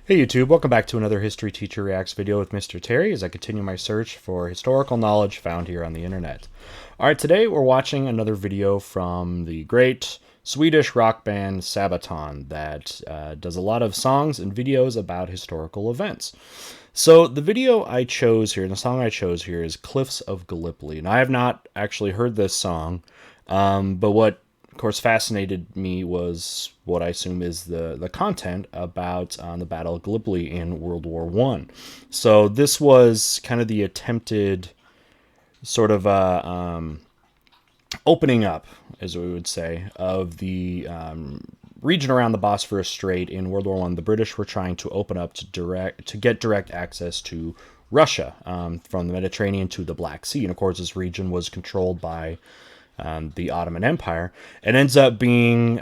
Hey YouTube, welcome back to another History Teacher Reacts video with Mr. Terry as I continue my search for historical knowledge found here on the internet. Alright, today we're watching another video from the great Swedish rock band Sabaton that does a lot of songs and videos about historical events. So the video I chose here, and the song I chose here is Cliffs of Gallipoli. And I have not actually heard this song, but what of course fascinated me was what I assume is the content about the Battle of Gallipoli in World War One. So this was kind of the attempted sort of opening up, as we would say, of the region around the Bosphorus Strait in World War One. The British were trying to open up to get direct access to Russia from the Mediterranean to the Black Sea, and of course this region was controlled by the Ottoman Empire. It ends up being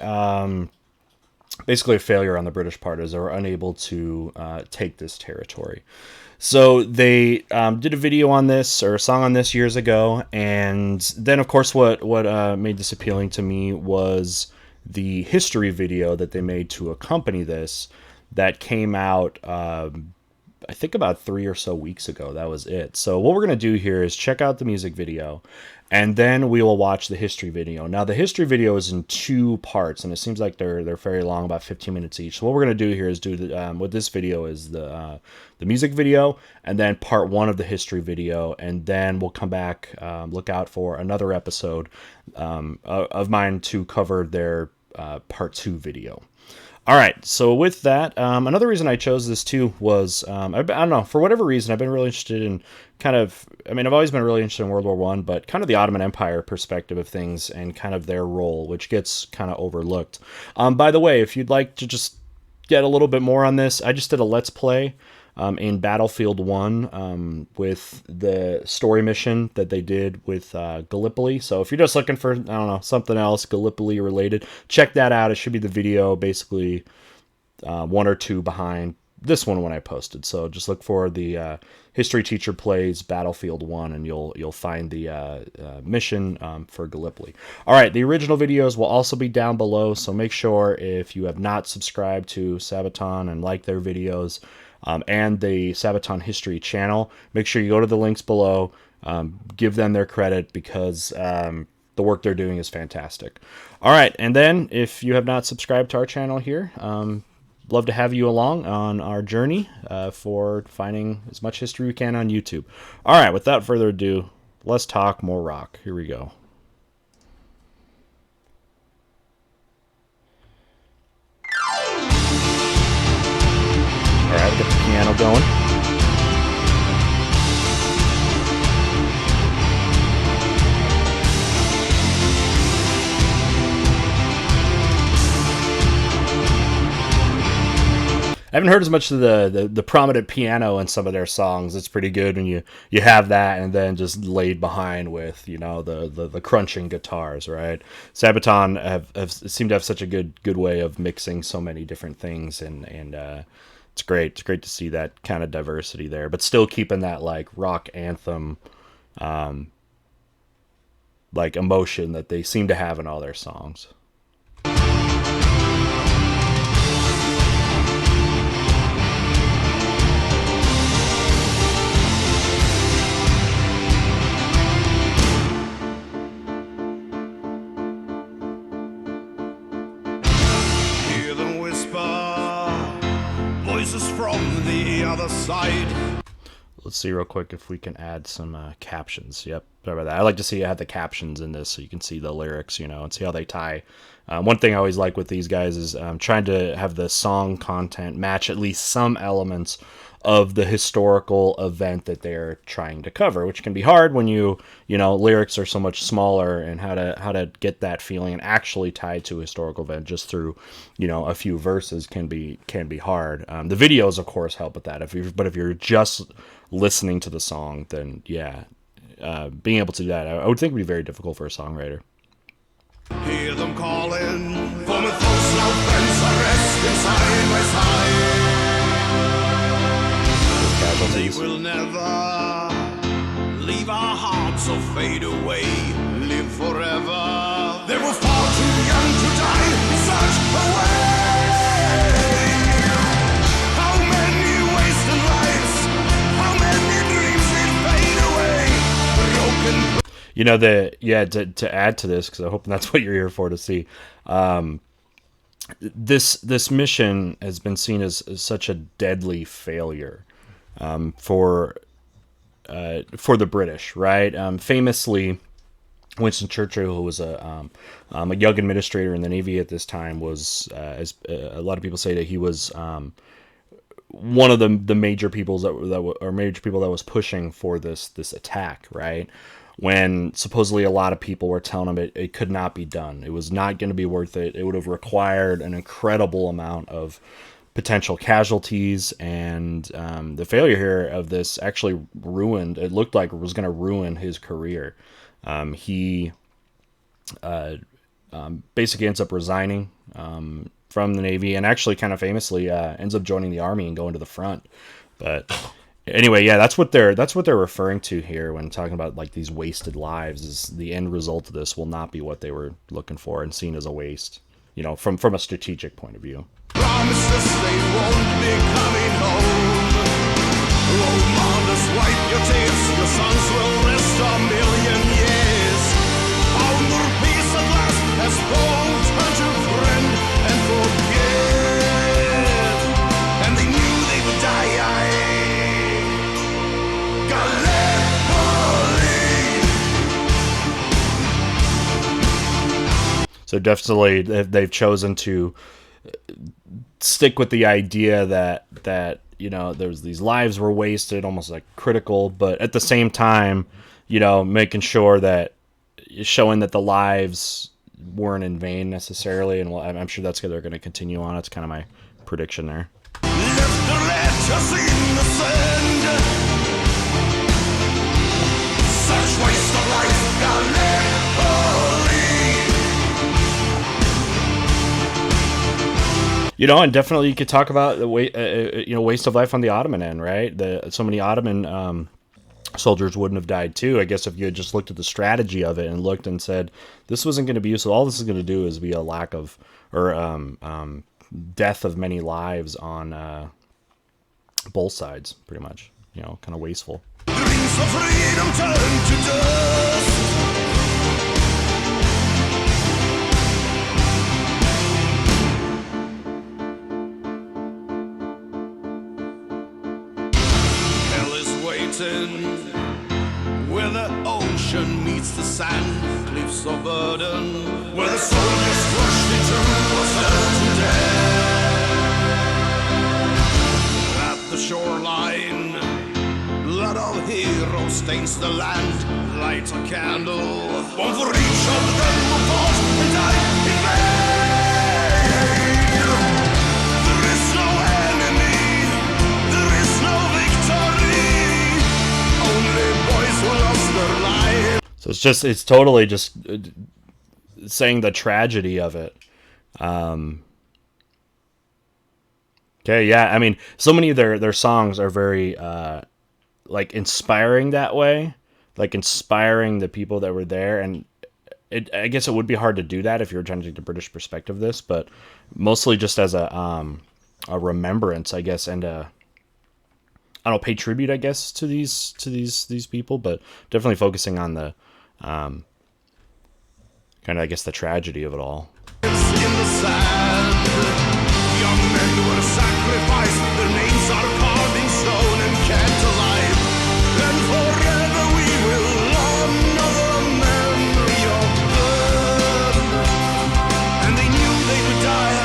basically a failure on the British part, as they were unable to take this territory. So they did a video on this, or a song on this, years ago, and then of course what made this appealing to me was the history video that they made to accompany this that came out I think about 3 or so weeks ago. That was it. So what we're going to do here is check out the music video, and then we will watch the history video. Now, the history video is in 2 parts, and it seems like they're very long, about 15 minutes each. So what we're going to do here is do the, with this video is the music video, and then part 1 of the history video, and then we'll come back, look out for another episode of mine to cover their part 2 video. All right, so with that, another reason I chose this too was, I don't know, for whatever reason, I've been really interested in I've always been really interested in World War One, but kind of the Ottoman Empire perspective of things and kind of their role, which gets kind of overlooked. By the way, if you'd like to just get a little bit more on this, I just did a Let's Play in Battlefield 1 with the story mission that they did with Gallipoli. So if you're just looking for, I don't know, something else Gallipoli related, check that out. It should be the video basically 1 or 2 behind this one when I posted. So just look for the History Teacher Plays Battlefield 1 and you'll find the mission for Gallipoli. All right, the original videos will also be down below, so make sure if you have not subscribed to Sabaton and like their videos, and the Sabaton History channel, make sure you go to the links below, give them their credit, because the work they're doing is fantastic. All right, and then if you have not subscribed to our channel here, love to have you along on our journey for finding as much history we can on YouTube. All right, without further ado, let's talk more rock. Here we go. All right, get the piano going. I haven't heard as much of the prominent piano in some of their songs. It's pretty good when you have that and then just laid behind with, you know, the crunching guitars, right? Sabaton have seemed to have such a good way of mixing so many different things, and it's great. It's great to see that kind of diversity there, but still keeping that like rock anthem like emotion that they seem to have in all their songs. From the other side. Let's see real quick if we can add some captions. Yep, sorry about that. I like to see I have the captions in this so you can see the lyrics, you know, and see how they tie. One thing I always like with these guys is trying to have the song content match at least some elements of the historical event that they're trying to cover, which can be hard when you know, lyrics are so much smaller, and how to get that feeling and actually tied to a historical event just through, you know, a few verses can be hard. The videos, of course, help with that. But if you're just listening to the song, then yeah, being able to do that, I would think would be very difficult for a songwriter. Hear them calling for my folks now, friends are resting side by side. They will never leave our hearts or fade away, live forever. They were far too young to die in such a way. How many You know, to add to this, because I hope that's what you're here for to see. This mission has been seen as such a deadly failure for the British, right? Famously, Winston Churchill, who was a young administrator in the Navy at this time, was as a lot of people say that he was one of the major peoples major people that was pushing for this attack, right? When supposedly a lot of people were telling him it could not be done. It was not going to be worth it. It would have required an incredible amount of potential casualties, and the failure here of this actually ruined. It looked like it was going to ruin his career. He basically ends up resigning from the Navy, and actually kind of famously ends up joining the Army and going to the front. But anyway, yeah, that's what they're referring to here when talking about like these wasted lives. Is the end result of this will not be what they were looking for and seen as a waste, you know, from a strategic point of view. Promises they won't be coming home. Oh, mothers, wipe your tears. Your sons will rest a million years. Found their peace at last, as both turn to friend and forget. And they knew they would die. Gallipoli. So definitely they've chosen to stick with the idea that you know there's these lives were wasted, almost like critical, but at the same time, you know, making sure that showing that the lives weren't in vain necessarily, and I'm sure that's what they're going to continue on. It's kind of my prediction there. Left the letters in the sand. Such waste of life, Gallipoli. You know, and definitely you could talk about the waste of life on the Ottoman end, right? So many Ottoman soldiers wouldn't have died too. I guess if you had just looked at the strategy of it and looked and said, this wasn't going to be useful, all this is going to do is be a lack of, or death of many lives on both sides, pretty much. You know, kind of wasteful. Dreams of freedom turn to dust. Where the ocean meets the sand, cliffs of burden, where the soldiers crushed into was held to death. At the shoreline, blood of heroes stains the land. Light a candle, one for each of them who fought and died in vain. There is no enemy, there is no victory. Only boys who lost their lives. So it's totally just saying the tragedy of it. Okay, yeah, I mean, so many of their songs are very like inspiring that way, like inspiring the people that were there, and I guess it would be hard to do that if you were trying to take the British perspective of this, but mostly just as a remembrance, I guess, and I don't pay tribute, I guess, to these people, but definitely focusing on the kind of, I guess, the tragedy of it all. In the sand, young men were sacrificed. Their names are carved in stone and kept alive. And forever we will honor the memory of them. And they knew they would die.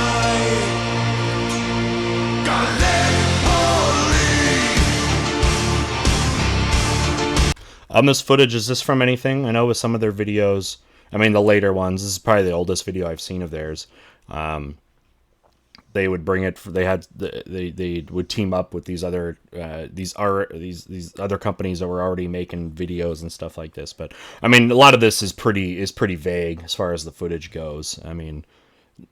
Gallipoli. This footage, is this from anything? I know with some of their videos, I mean the later ones, this is probably the oldest video I've seen of theirs. They would bring it. They would team up with these other other companies that were already making videos and stuff like this. But I mean, a lot of this is pretty vague as far as the footage goes. I mean,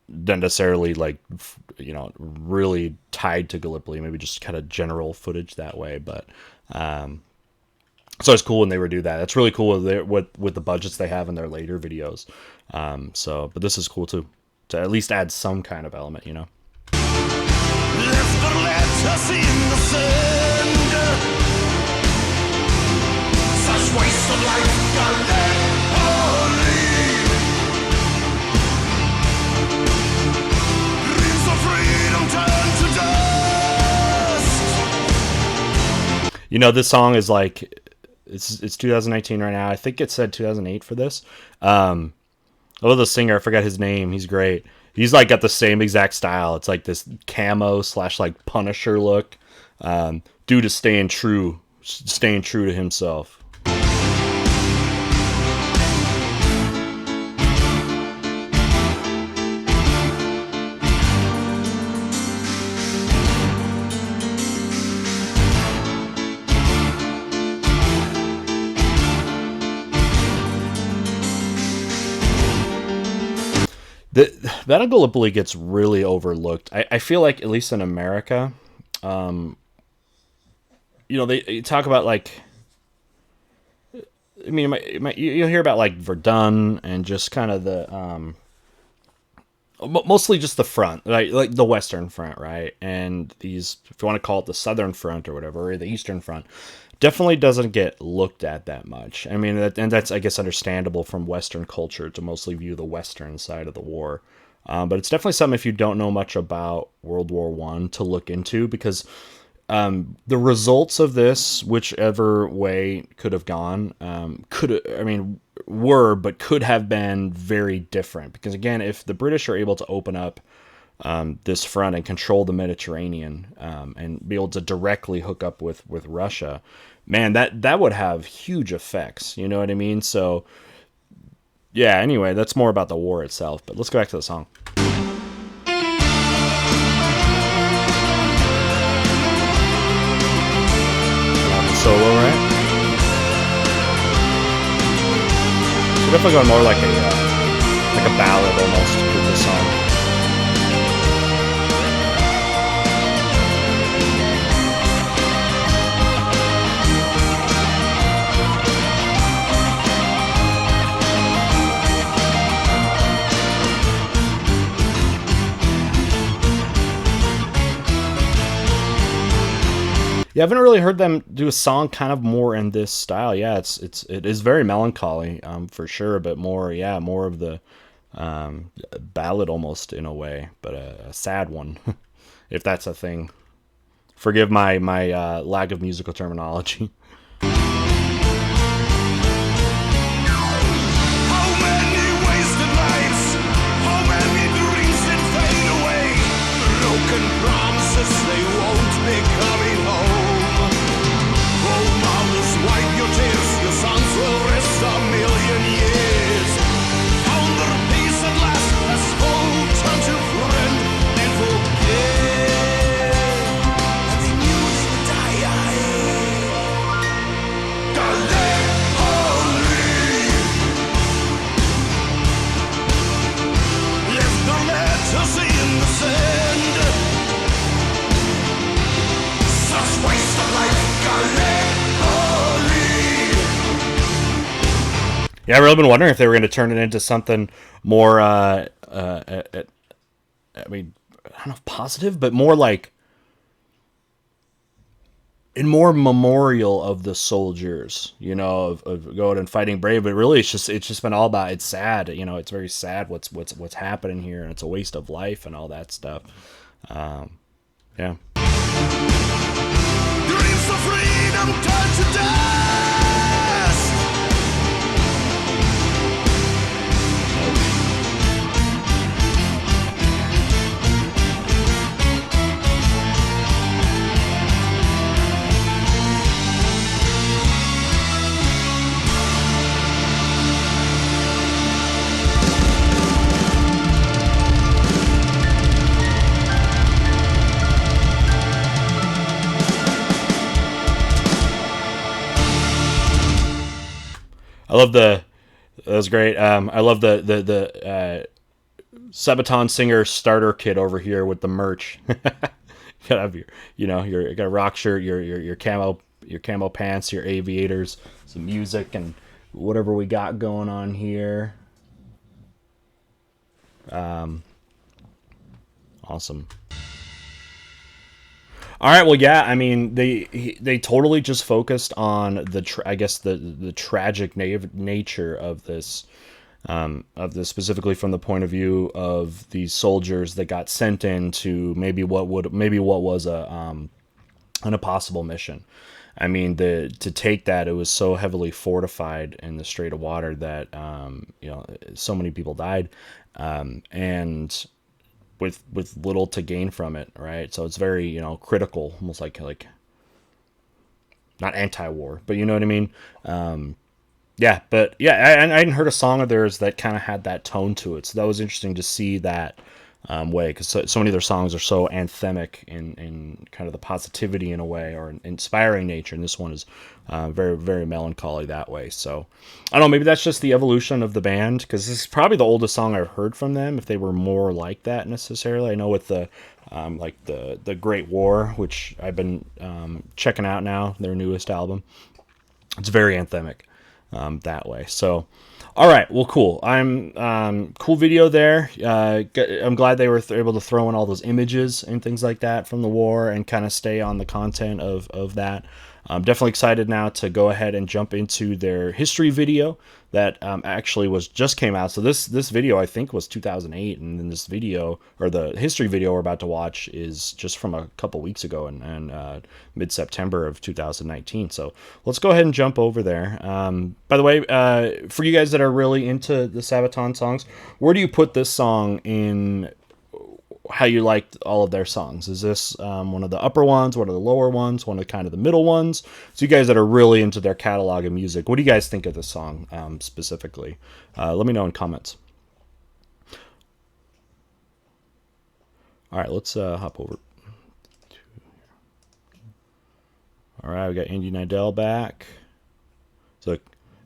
not necessarily like, you know, really tied to Gallipoli. Maybe just kind of general footage that way. But so it's cool when they would do that. It's really cool with the budgets they have in their later videos. But this is cool too, to at least add some kind of element, you know. Left the letters in the sand. Such waste of life, Gallipoli. This song is like it's 2019 right now. I think it said 2008 for this. I love the singer. I forgot his name. He's great. He's like got the same exact style. It's like this camo / like Punisher look. Dude is staying true to himself. That Gallipoli gets really overlooked. I feel like, at least in America, they talk about like, I mean, you'll hear about like Verdun and just kind of the, mostly just the front, like the Western Front, right? And these, if you want to call it the Southern Front or whatever, or the Eastern Front, definitely doesn't get looked at that much. I mean, and that's, I guess, understandable from Western culture to mostly view the Western side of the war. But it's definitely something, if you don't know much about World War One, to look into, because the results of this, whichever way could have gone, could have been very different. Because again, if the British are able to open up this front and control the Mediterranean, and be able to directly hook up with Russia, man, that would have huge effects. You know what I mean? So yeah. Anyway, that's more about the war itself. But let's go back to the song. Solo, right? So definitely going more like a ballad almost with this song. Yeah, I haven't really heard them do a song kind of more in this style. Yeah, it is very melancholy, for sure, but more of the ballad almost, in a way, but a sad one, if that's a thing. Forgive my lack of musical terminology. Yeah, I've really been wondering if they were going to turn it into something more, I mean, I don't know if positive, but more like, in more memorial of the soldiers, of going and fighting brave. But really, it's just been all about, it's sad, it's very sad what's happening here, and it's a waste of life and all that stuff. Yeah. Dreams of freedom turn to dust. I love that was great. I love the Sabaton singer starter kit over here with the merch. You gotta have you got a rock shirt, your camo pants, your aviators, some music, and whatever we got going on here. Awesome. All right, well, yeah, I mean, they totally just focused on the tragic nature of this, specifically from the point of view of these soldiers that got sent in to maybe what was an impossible mission. I mean, to take that, it was so heavily fortified in the Strait of Water that so many people died, and with little to gain from it, right? So it's very critical, almost like not anti-war, but you know what I mean. Yeah, but yeah, I hadn't heard a song of theirs that kind of had that tone to it, so that was interesting to see that way, because so many of their songs are so anthemic in kind of the positivity in a way, or an inspiring nature, and this one is very, very melancholy that way. So I don't know, maybe that's just the evolution of the band, because this is probably the oldest song I've heard from them, if they were more like that necessarily. I know with the the Great War, which I've been checking out now, their newest album, it's very anthemic that way. So all right, well, cool. Cool video there. I'm glad they were able to throw in all those images and things like that from the war and kind of stay on the content of that. I'm definitely excited now to go ahead and jump into their history video that actually just came out. So this video I think was 2008, and then this video, or the history video we're about to watch, is just from a couple weeks ago and mid-September of 2019. So let's go ahead and jump over there. By the way, for you guys that are really into the Sabaton songs, where do you put this song in how you liked all of their songs? Is this one of the upper ones, one of the lower ones, one of kind of the middle ones? So you guys that are really into their catalog of music, what do you guys think of this song specifically? Let me know in comments. All right, let's hop over. All right, we got Andy Nidell back. So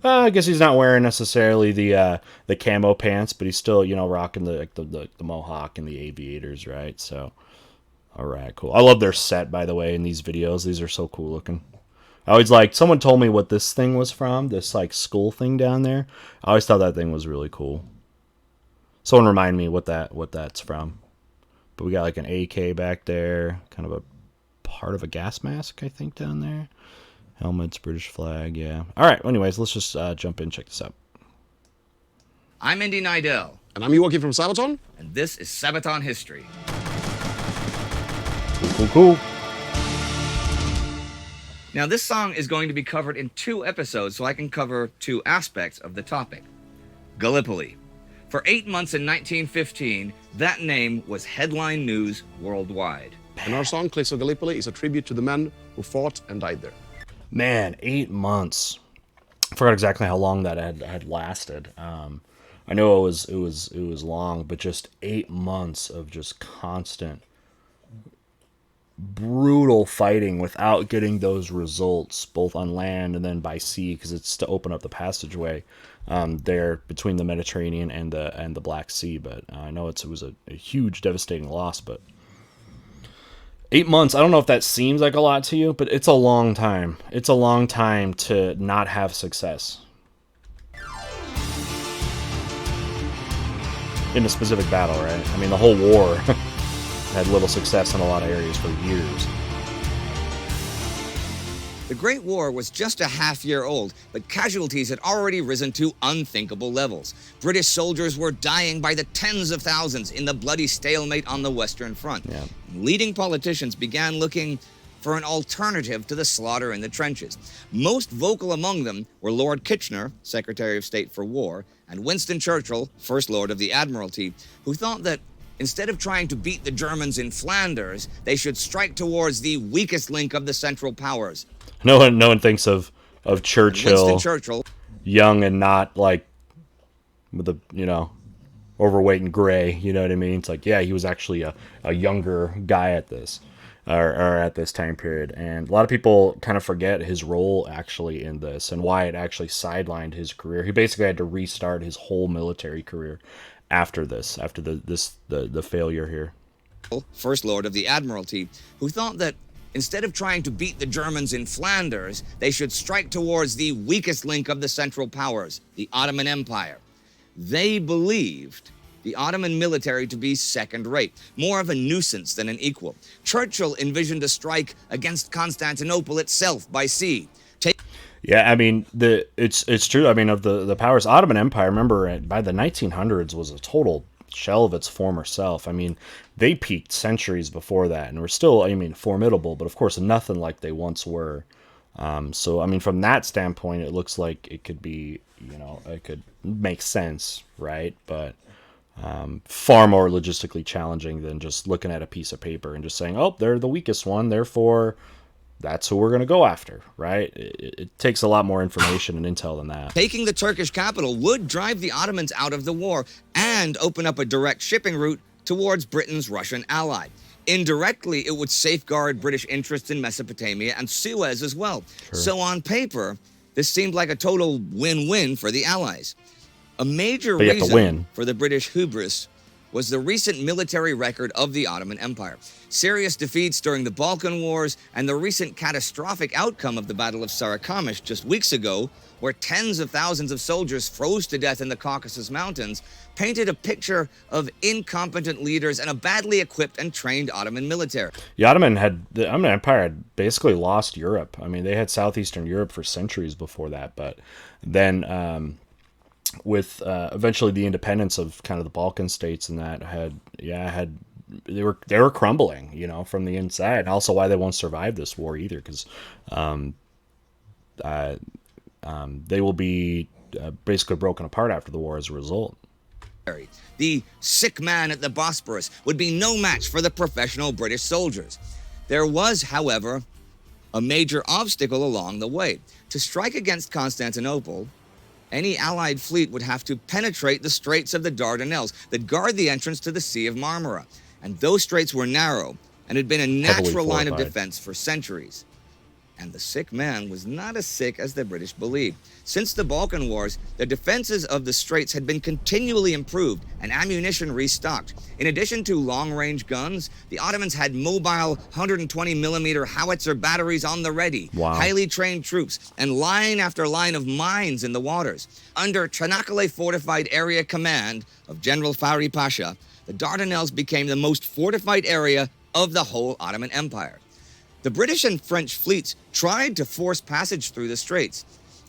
I guess he's not wearing necessarily the camo pants, but he's still rocking the mohawk and the aviators, right? So, all right, cool. I love their set, by the way, in these videos. These are so cool looking. I always someone told me what this thing was from, this skull thing down there. I always thought that thing was really cool. Someone remind me what that's from. But we got an AK back there, kind of a part of a gas mask, I think, down there. Helmets, British flag, yeah. All right, well, anyways, let's just jump in and check this out. I'm Indy Nidell. And I'm Joachim from Sabaton. And this is Sabaton History. Cool. Now, this song is going to be covered in 2 episodes, so I can cover 2 aspects of the topic. Gallipoli. For 8 months in 1915, that name was headline news worldwide. And our song, Cliffs of Gallipoli, is a tribute to the men who fought and died there. Man, 8 months. I forgot exactly how long that had lasted. I know it was long, but just 8 months of just constant, brutal fighting without getting those results, both on land and then by sea, because it's to open up the passageway there between the Mediterranean and the Black Sea. But I know it was a huge, devastating loss, but 8 months, I don't know if that seems like a lot to you, but it's a long time. It's a long time to not have success in a specific battle, right? I mean, the whole war had little success in a lot of areas for years. The Great War was just a half-year old, but casualties had already risen to unthinkable levels. British soldiers were dying by the tens of thousands in the bloody stalemate on the Western Front. Yeah. Leading politicians began looking for an alternative to the slaughter in the trenches. Most vocal among them were Lord Kitchener, Secretary of State for War, and Winston Churchill, First Lord of the Admiralty, who thought that instead of trying to beat the Germans in Flanders, they should strike towards the weakest link of the Central Powers. No one thinks of Churchill, Winston Churchill, young and not with a overweight and gray. You know what I mean? It's yeah, he was actually a younger guy at this or at this time period, and a lot of people kind of forget his role actually in this and why it actually sidelined his career. He basically had to restart his whole military career after this, after the failure here. First Lord of the Admiralty, who thought that instead of trying to beat the Germans in Flanders, they should strike towards the weakest link of the Central Powers, the Ottoman Empire. They believed the Ottoman military to be second-rate, more of a nuisance than an equal. Churchill envisioned a strike against Constantinople itself by sea. Yeah, I mean, it's true. I mean, of the powers, Ottoman Empire, remember, by the 1900s was a total shell of its former self. I mean, they peaked centuries before that and were still, formidable, but of course nothing like they once were. So, I mean, from that standpoint, it looks like it could be, it could make sense, right? But far more logistically challenging than just looking at a piece of paper and just saying, oh, they're the weakest one, therefore that's who we're going to go after, right? It takes a lot more information and intel than that. Taking the Turkish capital would drive the Ottomans out of the war and open up a direct shipping route towards Britain's Russian ally. Indirectly, it would safeguard British interests in Mesopotamia and Suez as well. Sure. So on paper, this seemed like a total win-win for the Allies. A major But you have to reason win. for the British hubris was the recent military record of the Ottoman Empire. Serious defeats during the Balkan Wars and the recent catastrophic outcome of the Battle of Sarıkamış just weeks ago, where tens of thousands of soldiers froze to death in the Caucasus Mountains, painted a picture of incompetent leaders and a badly equipped and trained Ottoman military. The Ottoman Empire had basically lost Europe. I mean, they had southeastern Europe for centuries before that, but then with eventually the independence of kind of the Balkan states and that they were crumbling, from the inside. And also why they won't survive this war either, because they will be basically broken apart after the war as a result. The sick man at the Bosporus would be no match for the professional British soldiers. There was, however, a major obstacle along the way. To strike against Constantinople, any Allied fleet would have to penetrate the Straits of the Dardanelles that guard the entrance to the Sea of Marmara. And those straits were narrow and had been a natural line of defense for centuries. And the sick man was not as sick as the British believed. Since the Balkan Wars, the defenses of the straits had been continually improved and ammunition restocked. In addition to long-range guns, the Ottomans had mobile 120mm howitzer batteries on the ready, Wow. highly trained troops, and line after line of mines in the waters. Under Çanakkale Fortified Area Command of General Fahri Pasha, the Dardanelles became the most fortified area of the whole Ottoman Empire. The British and French fleets tried to force passage through the straits.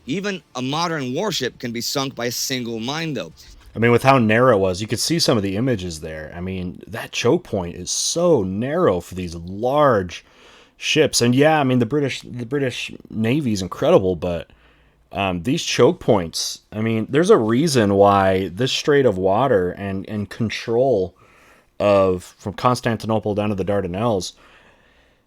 Even a modern warship can be sunk by a single mine, though. I mean, with how narrow it was, you could see some of the images there. I mean, that choke point is so narrow for these large ships. And yeah, I mean, the British Navy is incredible, but these choke points, I mean, there's a reason why this strait of water and control from Constantinople down to the Dardanelles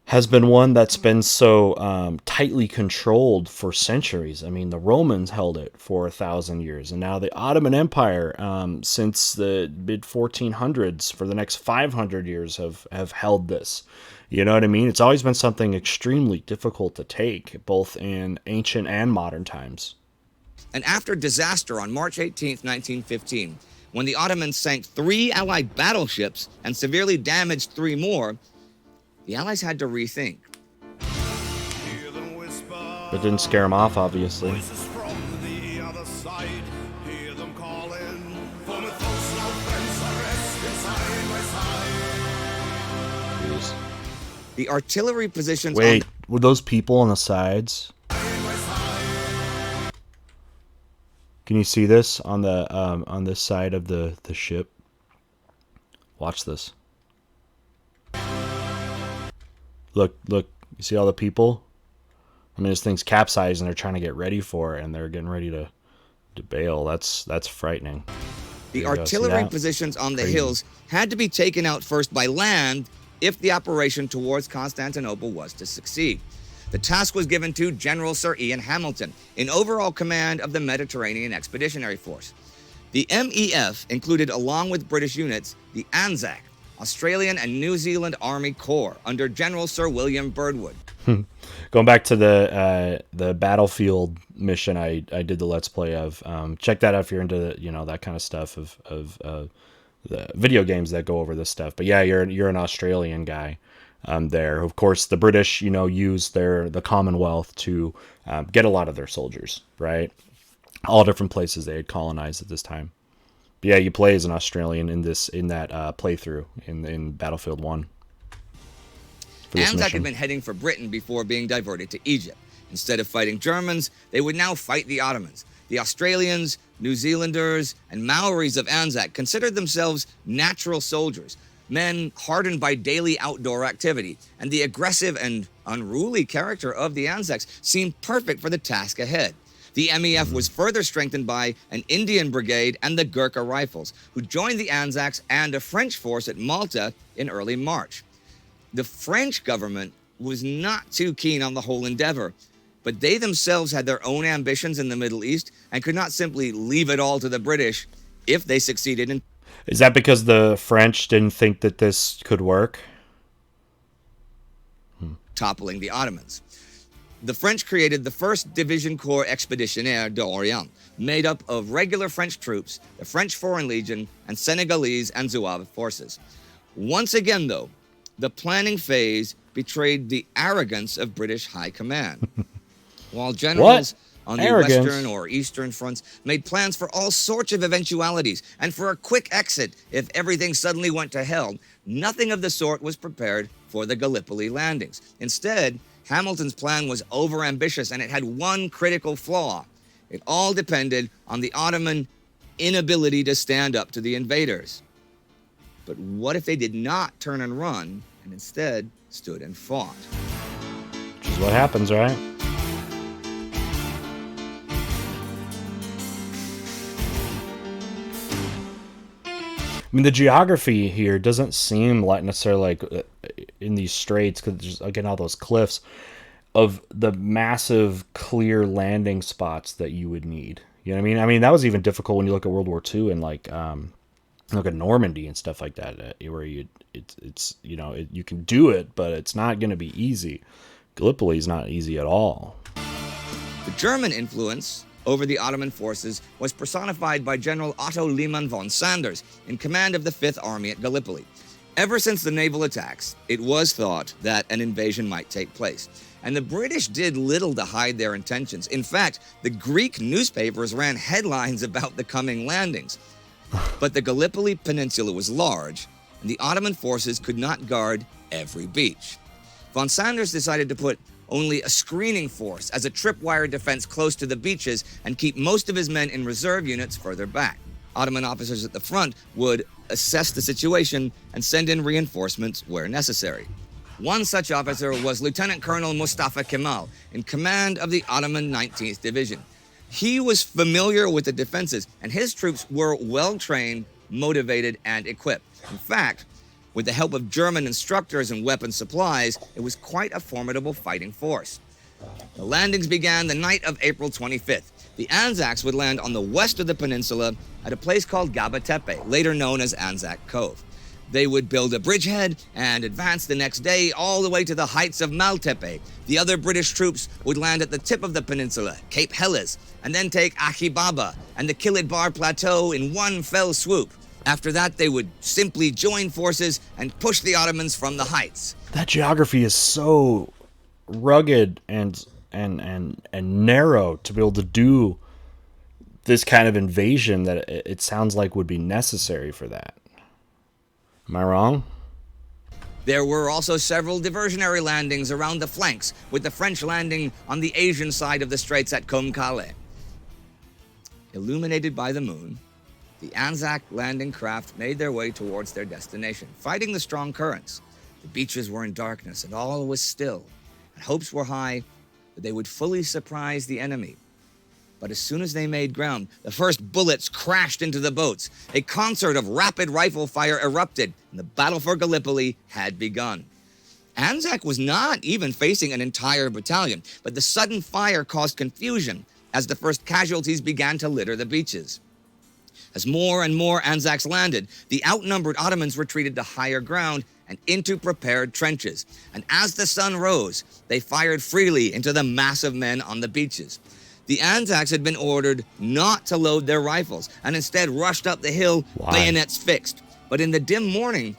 has been one that's been so tightly controlled for centuries. I mean, the Romans held it for 1,000 years, and now the Ottoman Empire, since the mid-1400s, for the next 500 years, have held this. You know what I mean? It's always been something extremely difficult to take, both in ancient and modern times. And after disaster on March 18, 1915, when the Ottomans sank 3 Allied battleships and severely damaged 3 more, the Allies had to rethink. But didn't scare them off, obviously. Voices from the other side, hear them calling. For with those no friends are resting side by side. Jeez. The artillery positions Wait, were those people on the sides? Can you see this on this side of the ship? Watch this. Look, you see all the people? I mean, this thing's capsized and they're trying to get ready for it, and they're getting ready to bail. That's frightening. The artillery positions on the hills had to be taken out first by land if the operation towards Constantinople was to succeed. The task was given to General Sir Ian Hamilton, in overall command of the Mediterranean Expeditionary Force. The MEF included, along with British units, the ANZAC, Australian and New Zealand Army Corps, under General Sir William Birdwood. Going back to the battlefield mission I did the Let's Play of. Check that out if you're into that kind of stuff of the video games that go over this stuff. But yeah, you're an Australian guy there. Of course, the British used the Commonwealth to get a lot of their soldiers, right? All different places they had colonized at this time. But yeah, you play as an Australian in that playthrough in Battlefield 1. ANZAC had been heading for Britain before being diverted to Egypt. Instead of fighting Germans, they would now fight the Ottomans. The Australians, New Zealanders, and Maoris of ANZAC considered themselves natural soldiers. men hardened by daily outdoor activity, and the aggressive and unruly character of the Anzacs seemed perfect for the task ahead. The MEF was further strengthened by an Indian brigade and the Gurkha Rifles, who joined the Anzacs and a French force at Malta in early March. The French government was not too keen on the whole endeavor, but they themselves had their own ambitions in the Middle East and could not simply leave it all to the British if they succeeded in Is that because the French didn't think that this could work? toppling the Ottomans. The French created the 1st Division Corps Expéditionnaire d'Orient, made up of regular French troops, the French Foreign Legion, and Senegalese and Zouave forces. Once again, though, the planning phase betrayed the arrogance of British high command. While generals on the Arrogance? western or eastern fronts made plans for all sorts of eventualities and for a quick exit if everything suddenly went to hell, nothing of the sort was prepared for the Gallipoli landings. Instead, Hamilton's plan was overambitious, and it had one critical flaw. It all depended on the Ottoman inability to stand up to the invaders. But what if they did not turn and run, and instead stood and fought? Which is what happens, right? I mean, the geography here doesn't seem like necessarily like in these straits, because there's, again, all those cliffs of the massive clear landing spots that you would need. You know what I mean? I mean, that was even difficult when you look at World War II and like look at Normandy and stuff like that, where it's you know, you can do it, but it's not going to be easy. Gallipoli is not easy at all. The German influence over the Ottoman forces was personified by General Otto Liman von Sanders in command of the 5th Army at Gallipoli. Ever since the naval attacks, it was thought that an invasion might take place. And the British did little to hide their intentions. In fact, the Greek newspapers ran headlines about the coming landings. But the Gallipoli Peninsula was large, and the Ottoman forces could not guard every beach. Von Sanders decided to put only a screening force as a tripwire defense close to the beaches and keep most of his men in reserve units further back. Ottoman officers at the front would assess the situation and send in reinforcements where necessary. One such officer was Lieutenant Colonel Mustafa Kemal, in command of the Ottoman 19th Division. He was familiar with the defenses, and his troops were well-trained, motivated, and equipped. In fact, with the help of German instructors and weapon supplies, it was quite a formidable fighting force. The landings began the night of April 25th. The Anzacs would land on the west of the peninsula at a place called Gabatepe, later known as Anzac Cove. They would build a bridgehead and advance the next day all the way to the heights of Maltepe. The other British troops would land at the tip of the peninsula, Cape Helles, and then take Achibaba and the Kilid Bar Plateau in one fell swoop. After that, they would simply join forces and push the Ottomans from the heights. That geography is so rugged and narrow to be able to do this kind of invasion that it sounds like would be necessary for that. Am I wrong? There were also several diversionary landings around the flanks, with the French landing on the Asian side of the straits at Comcale. Illuminated by the moon, the Anzac landing craft made their way towards their destination, fighting the strong currents. The beaches were in darkness and all was still, and hopes were high that they would fully surprise the enemy. But as soon as they made ground, the first bullets crashed into the boats. A concert of rapid rifle fire erupted, and the battle for Gallipoli had begun. Anzac was not even facing an entire battalion, but the sudden fire caused confusion as the first casualties began to litter the beaches. As more and more Anzacs landed, the outnumbered Ottomans retreated to higher ground and into prepared trenches. And as the sun rose, they fired freely into the mass of men on the beaches. The Anzacs had been ordered not to load their rifles and instead rushed up the hill, bayonets fixed. But in the dim morning,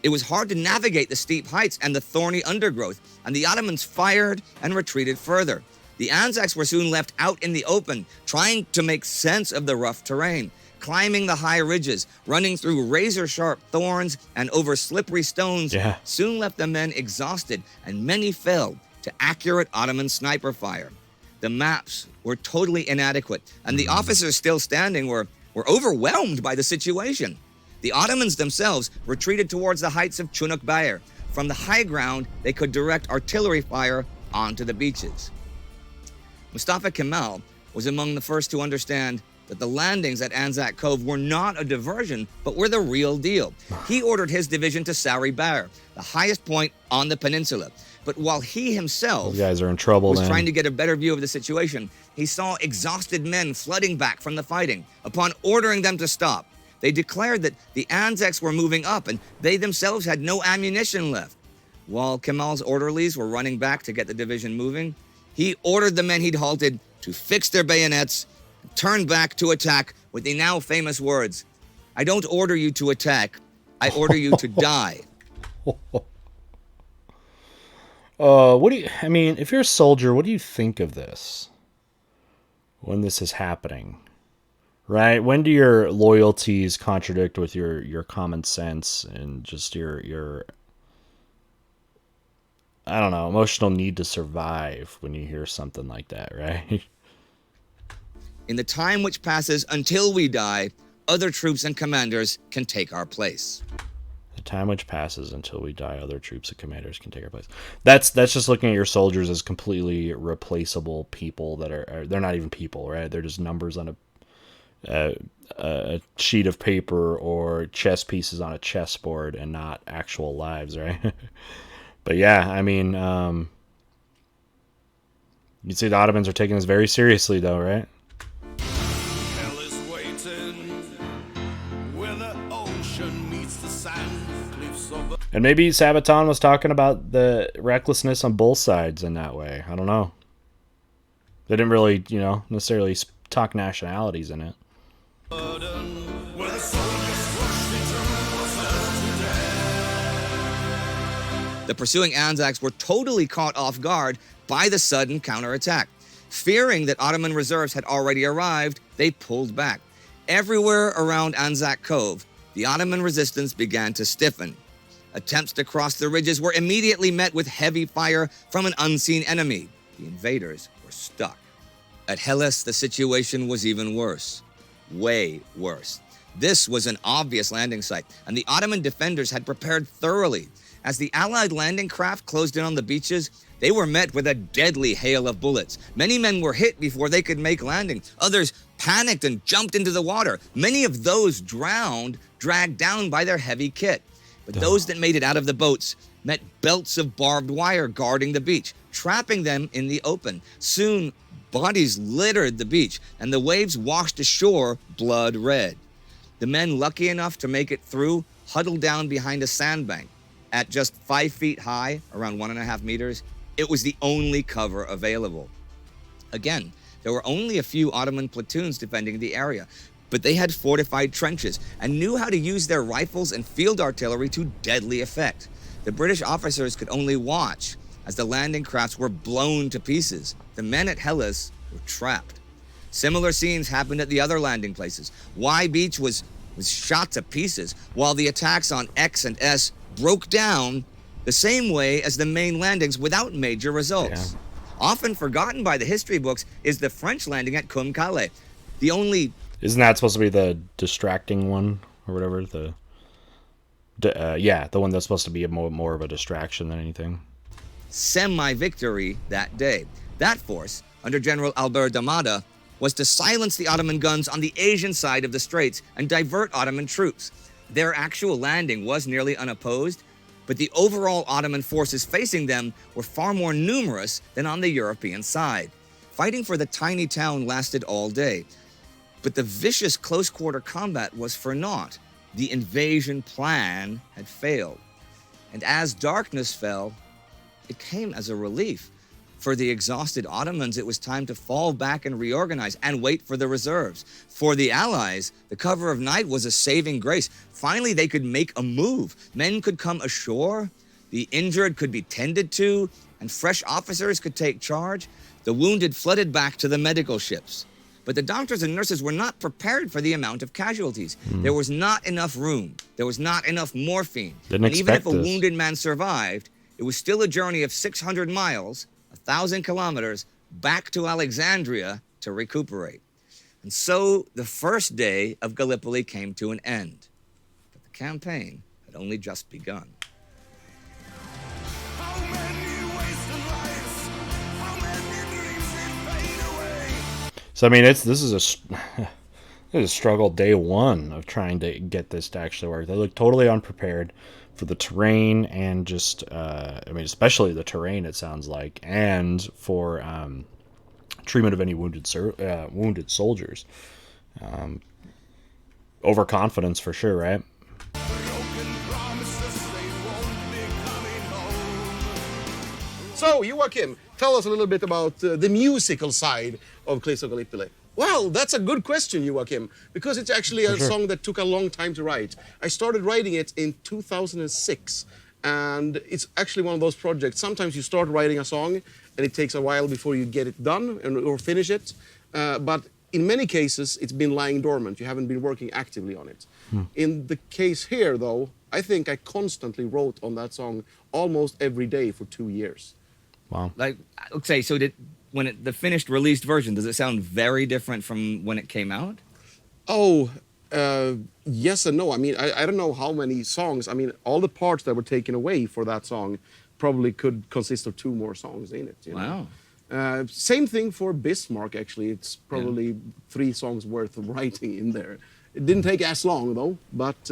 it was hard to navigate the steep heights and the thorny undergrowth, and the Ottomans fired and retreated further. The Anzacs were soon left out in the open, trying to make sense of the rough terrain, climbing the high ridges, running through razor-sharp thorns and over slippery stones. Soon left the men exhausted, and many fell to accurate Ottoman sniper fire. The maps were totally inadequate, and the officers still standing were overwhelmed by the situation. The Ottomans themselves retreated towards the heights of Chunuk Bair. From the high ground, they could direct artillery fire onto the beaches. Mustafa Kemal was among the first to understand that the landings at Anzac Cove were not a diversion, but were the real deal. He ordered his division to Sari Bair, the highest point on the peninsula. But while he himself Those guys are in trouble, was man. trying to get a better view of the situation, he saw exhausted men flooding back from the fighting. Upon ordering them to stop, they declared that the Anzacs were moving up and they themselves had no ammunition left. While Kemal's orderlies were running back to get the division moving, he ordered the men he'd halted to fix their bayonets, turn back to attack with the now famous words, "I don't order you to attack, I order you to die." If you're a soldier, what do you think of this when this is happening? Right? When do your loyalties contradict with your common sense and just your I don't know, emotional need to survive when you hear something like that, right? In the time which passes until we die, other troops and commanders can take our place. The time which passes until we die, other troops and commanders can take our place. That's just looking at your soldiers as completely replaceable people they're not even people, right? They're just numbers on a sheet of paper or chess pieces on a chessboard and not actual lives, right? But yeah, you'd say the Ottomans are taking this very seriously, though, right? Hell is waiting where the ocean meets the sand cliffs of And maybe Sabaton was talking about the recklessness on both sides in that way. I don't know. They didn't really, necessarily talk nationalities in it. burden, where the soldiers rushed into the first to death. The pursuing Anzacs were totally caught off guard by the sudden counterattack. Fearing that Ottoman reserves had already arrived, they pulled back. Everywhere around Anzac Cove, the Ottoman resistance began to stiffen. Attempts to cross the ridges were immediately met with heavy fire from an unseen enemy. The invaders were stuck. At Helles, the situation was even worse. Way worse. This was an obvious landing site, and the Ottoman defenders had prepared thoroughly. As the Allied landing craft closed in on the beaches, they were met with a deadly hail of bullets. Many men were hit before they could make landing. Others panicked and jumped into the water. Many of those drowned, dragged down by their heavy kit. But those that made it out of the boats met belts of barbed wire guarding the beach, trapping them in the open. Soon, bodies littered the beach, and the waves washed ashore blood red. The men lucky enough to make it through huddled down behind a sandbank. At just 5 feet high, around 1.5 meters, it was the only cover available. Again, there were only a few Ottoman platoons defending the area, but they had fortified trenches and knew how to use their rifles and field artillery to deadly effect. The British officers could only watch as the landing crafts were blown to pieces. The men at Helles were trapped. Similar scenes happened at the other landing places. Y Beach was shot to pieces, while the attacks on X and S broke down the same way as the main landings without major results. Yeah. Often forgotten by the history books is the French landing at Kum Kale. The only Isn't that supposed to be the distracting one or whatever? The one that's supposed to be more of a distraction than anything. semi-victory that day. That force, under General Albert Damada, was to silence the Ottoman guns on the Asian side of the straits and divert Ottoman troops. Their actual landing was nearly unopposed, but the overall Ottoman forces facing them were far more numerous than on the European side. Fighting for the tiny town lasted all day, but the vicious close-quarter combat was for naught. The invasion plan had failed. And as darkness fell, it came as a relief. For the exhausted Ottomans, it was time to fall back and reorganize and wait for the reserves. For the Allies, the cover of night was a saving grace. Finally, they could make a move. Men could come ashore, the injured could be tended to, and fresh officers could take charge. The wounded flooded back to the medical ships. But the doctors and nurses were not prepared for the amount of casualties. There was not enough room. There was not enough morphine. Didn't and even if expect a this. wounded man survived, it was still a journey of 600 miles, 1,000 kilometers, back to Alexandria to recuperate. And so the first day of Gallipoli came to an end. The campaign had only just begun. How many wasted lives? How many dreams did fade away? So I mean, this is a struggle day one of trying to get this to actually work. They look totally unprepared for the terrain and just, I mean, especially the terrain. It sounds like, and for treatment of any wounded soldiers. Overconfidence for sure, right? Broken promises, they won't be coming home. So, Joachim, tell us a little bit about the musical side of Cliffs of Gallipoli. Well, that's a good question, Joachim, because it's actually a song that took a long time to write. I started writing it in 2006, and it's actually one of those projects. Sometimes you start writing a song, and it takes a while before you get it done or finish it. But in many cases, it's been lying dormant. You haven't been working actively on it. In the case here, though, I think I constantly wrote on that song almost every day for 2 years. Wow. Like, okay, so the finished released version, does it sound very different from when it came out? Oh, yes and no. I mean, I don't know how many songs. I mean, all the parts that were taken away for that song probably could consist of 2 more songs in it. You know? Wow. Same thing for Bismarck, actually. It's probably 3 songs worth of writing in there. It didn't take as long, though. But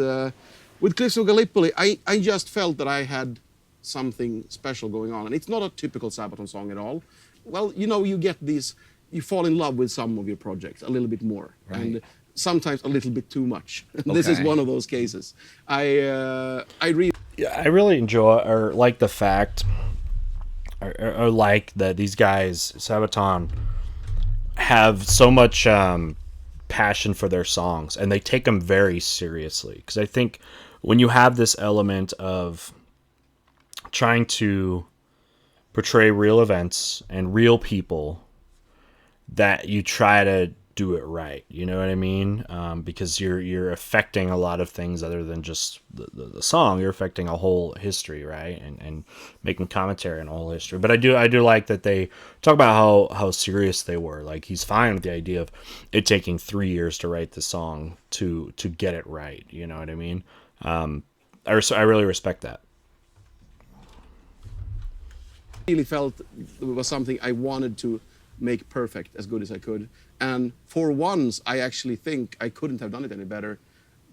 with Cliffs of Gallipoli, I just felt that I had something special going on. And it's not a typical Sabaton song at all. Well, you know, you get these, you fall in love with some of your projects a little bit more. Right. And sometimes a little bit too much. This is Okay. one of those cases. I really enjoy or like the fact or like that these guys, Sabaton, have so much passion for their songs, and they take them very seriously. Because I think when you have this element of trying to portray real events and real people, that you try to do it right, you know what I mean? Because you're affecting a lot of things other than just the song. You're affecting a whole history, right? And making commentary on a whole history. But I do like that they talk about how serious they were. Like, he's fine with the idea of it taking 3 years to write the song to get it right. You know what I mean? I really respect that. really felt it was something I wanted to make perfect, as good as I could. And for once, I actually think I couldn't have done it any better.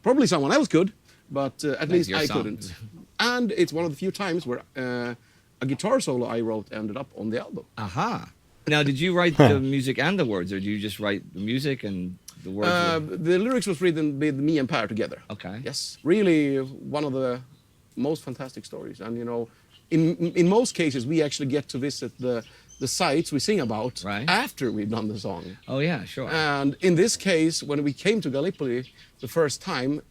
Probably someone else could, but at least your I song. couldn't. And it's one of the few times where a guitar solo I wrote ended up on the album. Aha. Now, did you write the music and the words, or did you just write the music and the words? The lyrics was written with me and Per together. Okay. Yes, really one of the most fantastic stories. And you know, in most cases, we actually get to visit the sites we sing about Right. after we've done the song. Oh, yeah, sure. And in this case, when we came to Gallipoli the first time,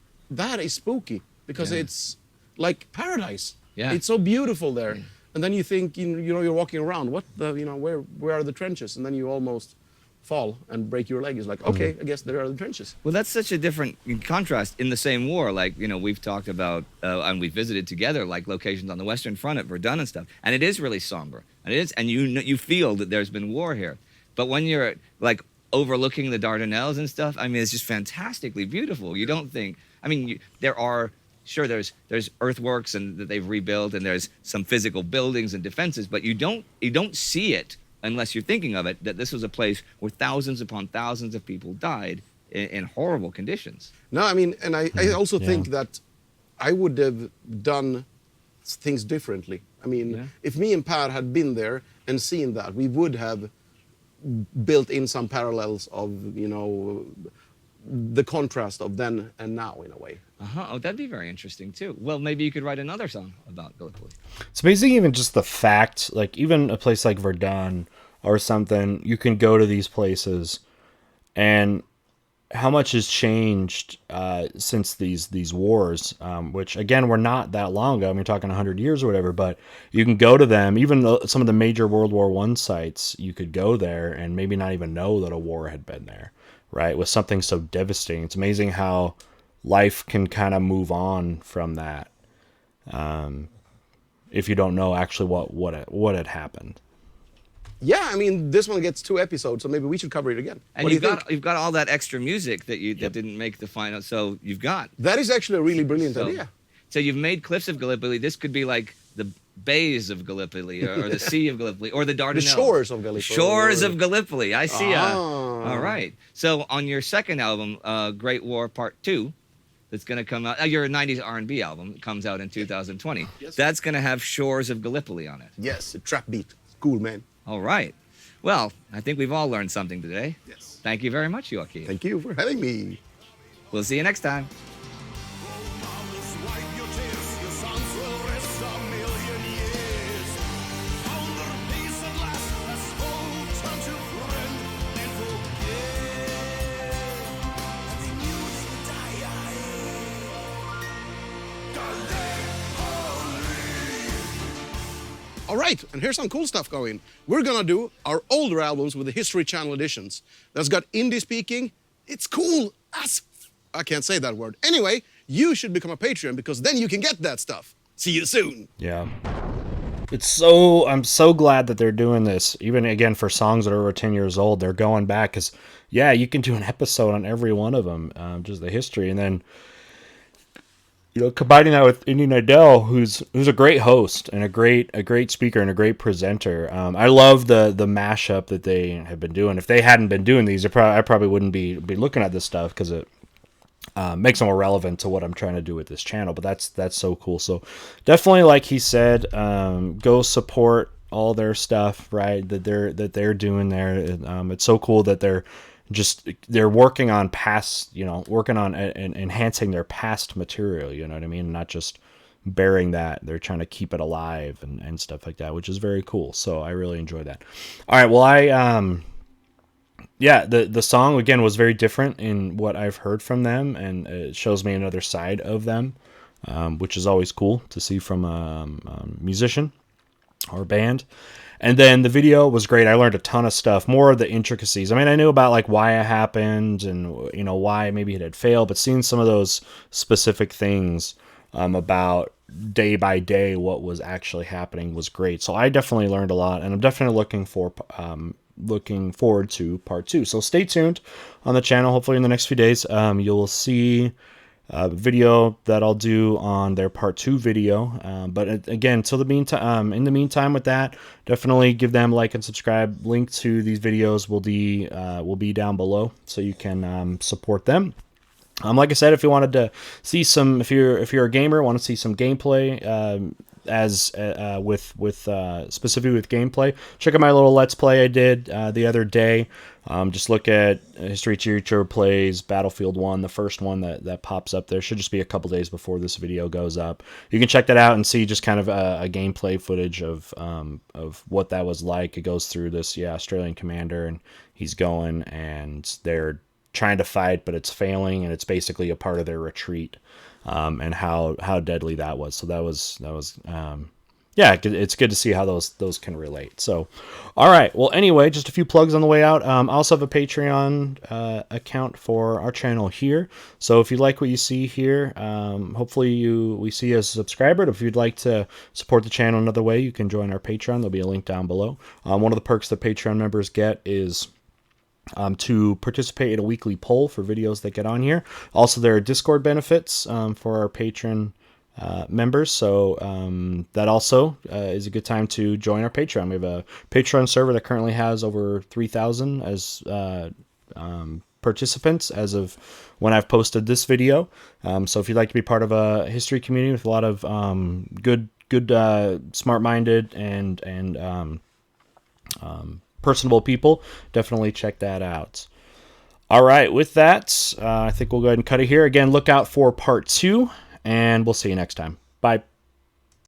that is spooky because Yeah. it's like paradise. Yeah. It's so beautiful there. And then you think, you know, you're walking around, where are the trenches? And then you almost fall and break your leg. It's like, okay, I guess there are the trenches. Well, that's such a different contrast in the same war. Like, you know, we've talked about, and we visited together, like locations on the Western Front at Verdun and stuff. And it is really somber. And it is, and you feel that there's been war here. But when you're like overlooking the Dardanelles and stuff, I mean, it's just fantastically beautiful. You don't think, I mean, there's earthworks and that they've rebuilt, and there's some physical buildings and defenses, but you don't see it unless you're thinking of it, that this was a place where thousands upon thousands of people died in horrible conditions. No, I mean, and I also think that I would have done things differently. I mean, if me and Per had been there and seen that, we would have built in some parallels of, you know, the contrast of then and now in a way. Uh-huh. Oh, that'd be very interesting too. Well, maybe you could write another song about Gallipoli. It's amazing, even just the fact, like, even a place like Verdun or something, you can go to these places and how much has changed since these wars, which, again, were not that long ago. I mean, we're talking 100 years or whatever, but you can go to them. Even some of the major World War I sites, you could go there and maybe not even know that a war had been there, right? With something so devastating. It's amazing how life can kind of move on from that if you don't know actually what had happened. Yeah, I mean, this one gets 2 episodes, so maybe we should cover it again. And What do you think? you've got all that extra music that that didn't make the final. So you've got. That is actually a really brilliant idea. So you've made Cliffs of Gallipoli. This could be like the bays of Gallipoli, or the Sea of Gallipoli, or the Dardanelles. The shores of Gallipoli. Shores of Gallipoli. I see. Ah. All right. So on your second album, Great War Part 2, that's going to come out. Your 90s R&B album comes out in 2020. Yes. That's going to have Shores of Gallipoli on it. Yes, a trap beat. Cool, man. All right. Well, I think we've all learned something today. Yes. Thank you very much, Joachim. Thank you for having me. We'll see you next time. Mothers, wipe your tears, your sons will rest a million years. Found their peace at last, as hope turned to friend, and forget that they knew they would die. Gallipoli. All right, and here's some cool stuff going. We're gonna do our older albums with the History Channel editions. That's got indie speaking. It's cool as I can't say that word. Anyway, you should become a Patreon because then you can get that stuff. See you soon. Yeah. I'm so glad that they're doing this. Even again for songs that are over 10 years old, they're going back because, yeah, you can do an episode on every one of them, just the history, and then combining that with Indy Nidell, who's a great host and a great speaker and a great presenter. I love the mashup that they have been doing. If they hadn't been doing these, I probably wouldn't be looking at this stuff because it makes them more relevant to what I'm trying to do with this channel. But that's so cool. So definitely, like he said, go support all their stuff, right? That they're doing there. It's so cool that they're working on working on enhancing their past material. You know what I mean? Not just burying that. They're trying to keep it alive and stuff like that, which is very cool. So I really enjoy that. All right. Well, the song again was very different in what I've heard from them, and it shows me another side of them, which is always cool to see from a musician or band. And then the video was great. I learned a ton of stuff, more of the intricacies. I mean, I knew about like why it happened and why maybe it had failed, but seeing some of those specific things about day by day what was actually happening was great. So I definitely learned a lot, and I'm definitely looking forward to part 2. So stay tuned on the channel. Hopefully in the next few days, you'll see a video that I'll do on their part 2 video. But again, in the meantime with that, definitely give them a like and subscribe. Link to these videos will be down below, so you can support them. Like I said, if you wanted to see some, if you're a gamer, want to see some gameplay, specifically with gameplay, check out my little Let's Play I did the other day. Just look at History Teacher Plays Battlefield 1, the first one that pops up there. Should just be a couple days before this video goes up. You can check that out and see just kind of a gameplay footage of what that was like. It goes through this Australian commander, and he's going, and they're trying to fight, but it's failing, and it's basically a part of their retreat, and how deadly that was. So that was it's good to see how those can relate. So, all right. Well, anyway, just a few plugs on the way out. I also have a Patreon account for our channel here. So if you like what you see here, hopefully we see you as a subscriber. If you'd like to support the channel another way, you can join our Patreon. There'll be a link down below. One of the perks that Patreon members get is to participate in a weekly poll for videos that get on here. Also, there are Discord benefits for our patron members, so that also is a good time to join our Patreon. We have a Patreon server that currently has over 3,000 as participants as of when I've posted this video. So if you'd like to be part of a history community with a lot of good smart-minded and personable people, definitely check that out. All right, with that, I think we'll go ahead and cut it here. Again, look out for part 2, and we'll see you next time. Bye.